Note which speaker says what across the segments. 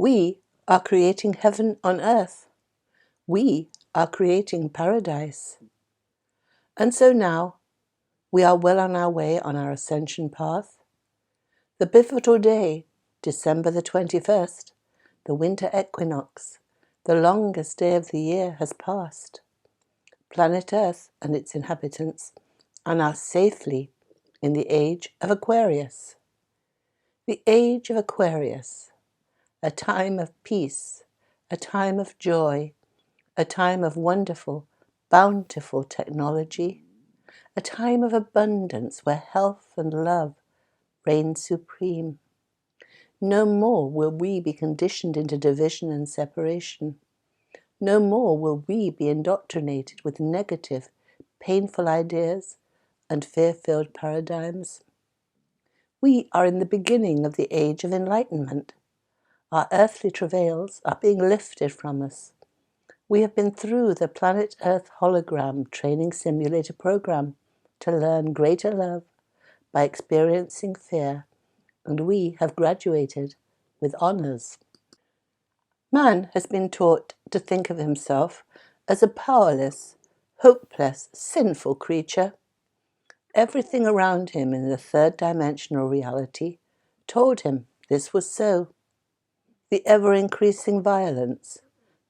Speaker 1: We are creating heaven on earth. We are creating paradise. And so now, we are well on our way on our ascension path. The pivotal day, December the 21st, the winter equinox, the longest day of the year, has passed. Planet Earth and its inhabitants are now safely in the age of Aquarius. The age of Aquarius, a time of peace, a time of joy, a time of wonderful, bountiful technology, a time of abundance where health and love reign supreme. No more will we be conditioned into division and separation. No more will we be indoctrinated with negative, painful ideas and fear-filled paradigms. We are in the beginning of the age of enlightenment. Our earthly travails are being lifted from us. We have been through the Planet Earth hologram training simulator program to learn greater love by experiencing fear, and we have graduated with honors. Man has been taught to think of himself as a powerless, hopeless, sinful creature. Everything around him in the third-dimensional reality told him this was so. The ever-increasing violence,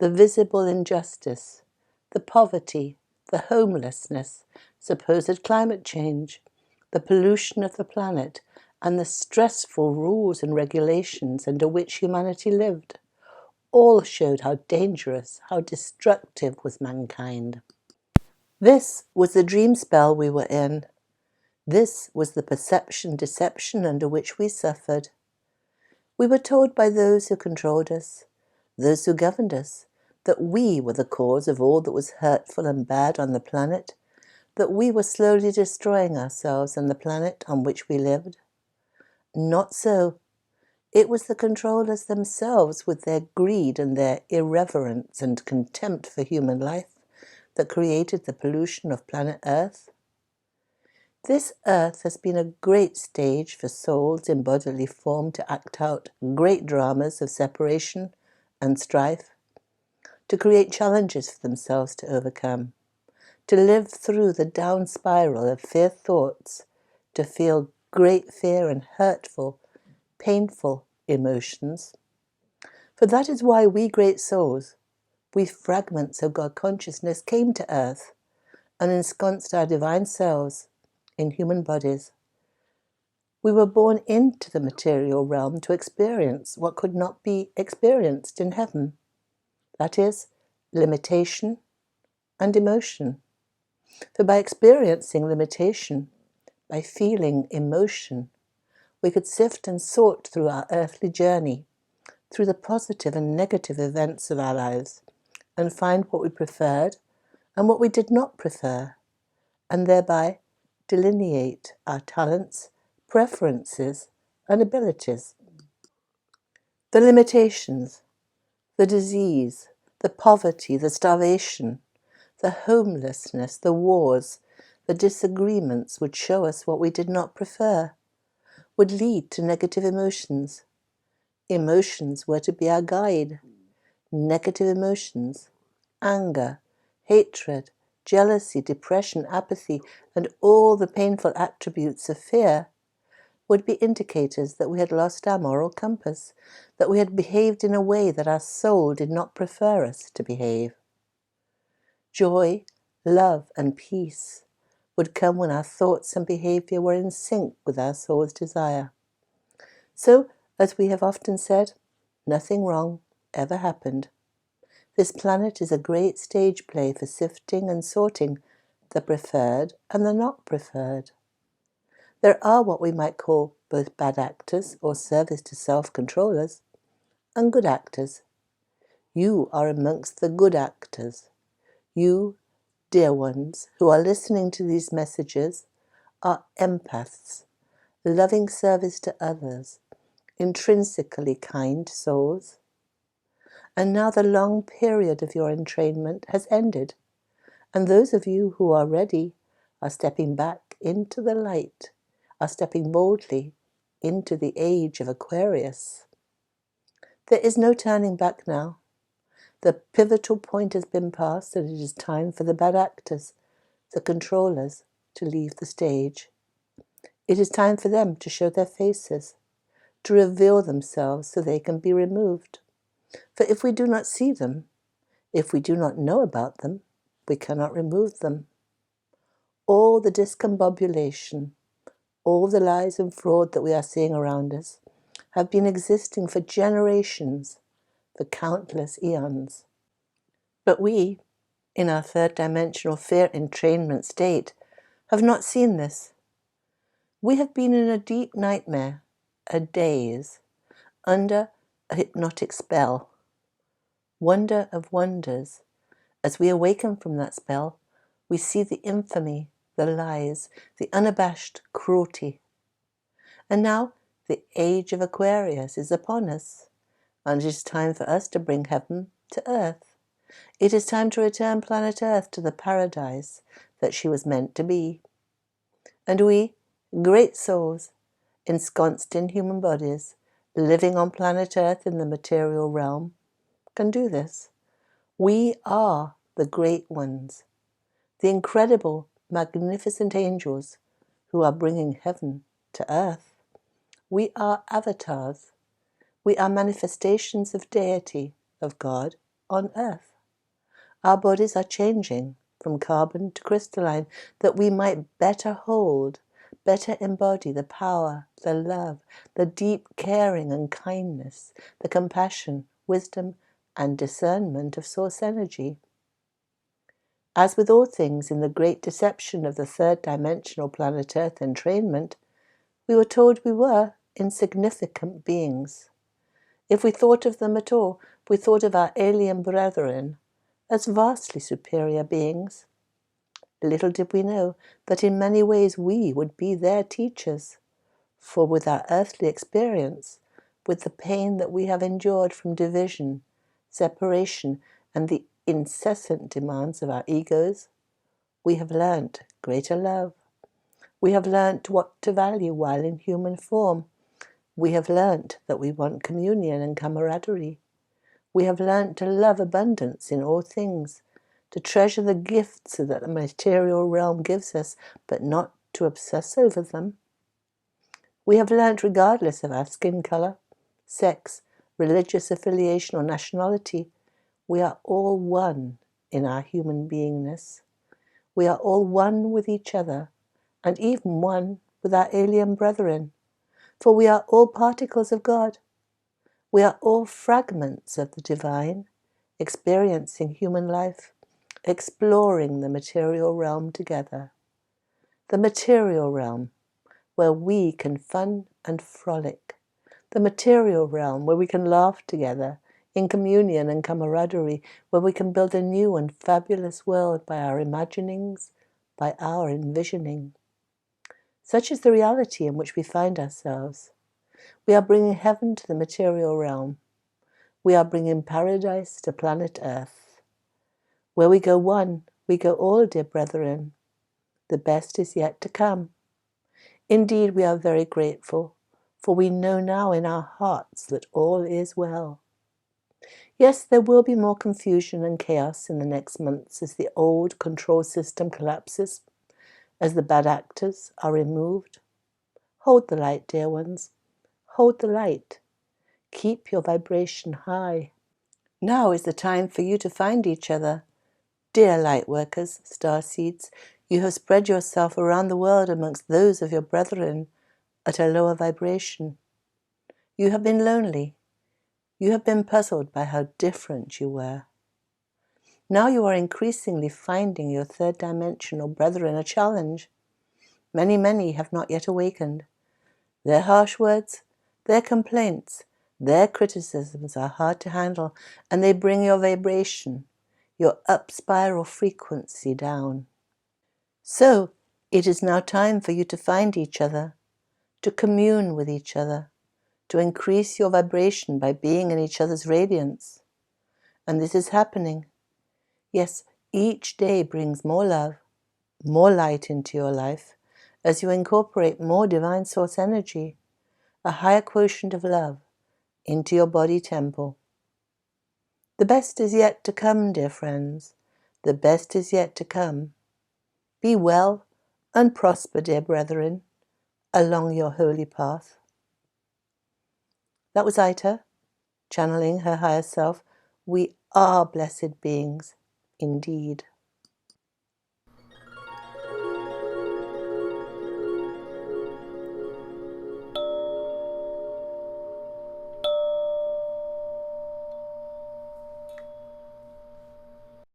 Speaker 1: the visible injustice, the poverty, the homelessness, supposed climate change, the pollution of the planet, and the stressful rules and regulations under which humanity lived, all showed how dangerous, how destructive was mankind. This was the dream spell we were in. This was the perception-deception under which we suffered. We were told by those who controlled us, those who governed us, that we were the cause of all that was hurtful and bad on the planet, that we were slowly destroying ourselves and the planet on which we lived. Not so. It was the controllers themselves, with their greed and their irreverence and contempt for human life, that created the pollution of planet Earth. This Earth has been a great stage for souls in bodily form to act out great dramas of separation and strife, to create challenges for themselves to overcome, to live through the down spiral of fear thoughts, to feel great fear and hurtful, painful emotions. For that is why we great souls, we fragments of God consciousness, came to earth and ensconced our divine selves in human bodies. We were born into the material realm to experience what could not be experienced in heaven. That is, limitation and emotion. For by experiencing limitation, by feeling emotion, we could sift and sort through our earthly journey, through the positive and negative events of our lives, and find what we preferred and what we did not prefer, and thereby delineate our talents, preferences, and abilities. The limitations, the disease, the poverty, the starvation, the homelessness, the wars, the disagreements would show us what we did not prefer, would lead to negative emotions. Emotions were to be our guide. Negative emotions, anger, hatred, jealousy, depression, apathy, and all the painful attributes of fear would be indicators that we had lost our moral compass, that we had behaved in a way that our soul did not prefer us to behave. Joy, love, and peace would come when our thoughts and behavior were in sync with our soul's desire. So, as we have often said, nothing wrong ever happened. This planet is a great stage play for sifting and sorting the preferred and the not preferred. There are what we might call both bad actors or service to self-controllers and good actors. You are amongst the good actors. You, dear ones, who are listening to these messages, are empaths, loving service to others, intrinsically kind souls. And now the long period of your entrainment has ended, and those of you who are ready are stepping back into the light, are stepping boldly into the age of Aquarius. There is no turning back now. The pivotal point has been passed, and it is time for the bad actors, the controllers, to leave the stage. It is time for them to show their faces, to reveal themselves so they can be removed. For if we do not see them, if we do not know about them, we cannot remove them. All the discombobulation, all the lies and fraud that we are seeing around us have been existing for generations, for countless eons. But we, in our third dimensional fear entrainment state, have not seen this. We have been in a deep nightmare, a daze, under a hypnotic spell. Wonder of wonders. As we awaken from that spell, we see the infamy, the lies, the unabashed cruelty. And now the age of Aquarius is upon us, and it is time for us to bring heaven to earth. It is time to return planet Earth to the paradise that she was meant to be. And we, great souls, ensconced in human bodies, living on planet Earth in the material realm, can do this. We are the great ones, the incredible, magnificent angels who are bringing heaven to earth. We are avatars. We are manifestations of deity, of God, on earth. Our bodies are changing from carbon to crystalline that we might better hold, better embody the power, the love, the deep caring and kindness, the compassion, wisdom, and discernment of source energy. As with all things in the great deception of the third dimensional planet Earth entrainment, we were told we were insignificant beings. If we thought of them at all, we thought of our alien brethren as vastly superior beings. Little did we know that in many ways we would be their teachers, for with our earthly experience, with the pain that we have endured from division, separation, and the incessant demands of our egos, we have learnt greater love. We have learnt what to value while in human form. We have learnt that we want communion and camaraderie. We have learnt to love abundance in all things, to treasure the gifts that the material realm gives us, but not to obsess over them. We have learnt, regardless of our skin colour, sex, religious affiliation, or nationality, we are all one in our human beingness. We are all one with each other, and even one with our alien brethren, for we are all particles of God. We are all fragments of the divine, experiencing human life, exploring the material realm together. The material realm, where we can fun and frolic. The material realm, where we can laugh together, in communion and camaraderie, where we can build a new and fabulous world by our imaginings, by our envisioning. Such is the reality in which we find ourselves. We are bringing heaven to the material realm. We are bringing paradise to planet Earth. Where we go one, we go all, dear brethren. The best is yet to come. Indeed, we are very grateful, for we know now in our hearts that all is well. Yes, there will be more confusion and chaos in the next months as the old control system collapses, as the bad actors are removed. Hold the light, dear ones. Hold the light. Keep your vibration high. Now is the time for you to find each other. Dear Lightworkers, starseeds, you have spread yourself around the world amongst those of your brethren at a lower vibration. You have been lonely. You have been puzzled by how different you were. Now you are increasingly finding your third dimensional brethren a challenge. Many have not yet awakened. Their harsh words, their complaints, their criticisms are hard to handle, and they bring your vibration, your up spiral frequency down. So, it is now time for you to find each other, to commune with each other, to increase your vibration by being in each other's radiance. And this is happening. Yes, each day brings more love, more light into your life, as you incorporate more divine source energy, a higher quotient of love, into your body temple. The best is yet to come, dear friends. The best is yet to come. Be well and prosper, dear brethren, along your holy path. That was Aita, channeling her higher self. We are blessed beings, indeed.